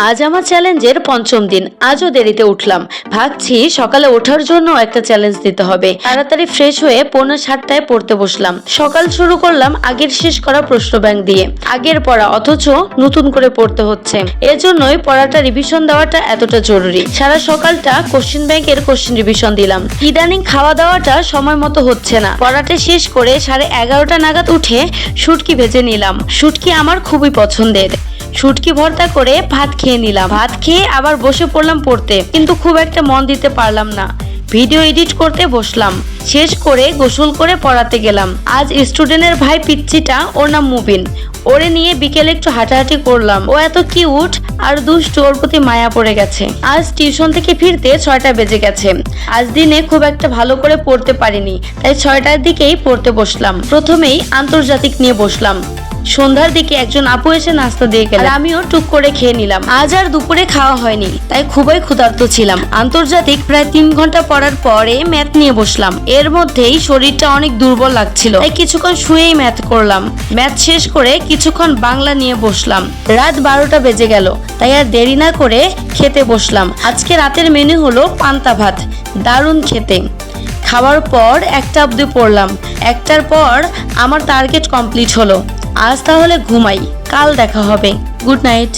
আজ আমার চ্যালেঞ্জের পঞ্চম দিন। আজও দেরিতে উঠলাম। ভাবছি সকালে ওঠার জন্য একটা চ্যালেঞ্জ দিতে হবে। তাড়াতাড়ি ফ্রেশ হয়ে 6:45টায় পড়তে বসলাম। সকাল শুরু করলাম আগের শেষ করা প্রশ্ন ব্যাংক দিয়ে। আগের পড়া, অথচ নতুন করে পড়তে হচ্ছে। এজন্যই পড়াটা রিভিশন দেওয়াটা এতটা জরুরি। সারা সকালটা কোশ্চেন ব্যাংকের কোশ্চেন রিভিশন দিলাম। ইদানিং খাওয়া দাওয়াটা সময় মতো হচ্ছে না। পড়াটা শেষ করে 11:30টা নাগাদ উঠে শুটকি ভেজে নিলাম। শুটকি আমার খুবই পছন্দের। শুটকি ভর্তা করে ভাত খেয়ে নিলাম। ভাত খেয়ে আবার বসে পড়লাম পড়তে, কিন্তু খুব একটা মন দিতে পারলাম না। ভিডিও এডিট করতে বসলাম। শেষ করে গোসল করে পড়াতে গেলাম। আজ স্টুডেন্টের ভাই পিচ্চিটা, ওর নাম মুবিন, ওরে নিয়ে বিকেলে একটু হাঁটাহাঁটি করলাম। ও এত কিউট আর দুষ্টু, ওর প্রতি মায়া পড়ে গেছে। আজ টিউশন থেকে ফিরতে 6টা বেজে গেছে। আজ দিনে খুব একটা ভালো করে পড়তে পারিনি, তাই 6টার দিকেই পড়তে বসলাম। প্রথমেই আন্তর্জাতিক নিয়ে বসলাম। সন্ধ্যার দিকে একজন আপু এসে নাস্তা দিয়ে গেল, আমিও টুক করে খেয়ে নিলাম। আজ আর দুপুরে খাওয়া হয়নি, তাই খুবই ক্ষুধার্ত ছিলাম। আন্তর্জাতিক প্রায় 3 ঘন্টা পড়ার পরে ম্যাথ নিয়ে বসলাম। এর মধ্যেই শরীরটা অনেক দুর্বল লাগছিল, তাই কিছুক্ষণ শুয়েই ম্যাথ করলাম। ম্যাথ শেষ করে কিছুক্ষণ বাংলা নিয়ে বসলাম। রাত 12টা বেজে গেল, তাই আর দেরি না করে খেতে বসলাম। আজকে রাতের মেনু হলো পান্তা ভাত, দারুণ খেতে। খাওয়ার পর 1টা অবধি পড়লাম। 1টার পর আমার টার্গেট কমপ্লিট হলো। আজ তাহলে ঘুমাই, কাল দেখা হবে। Good night.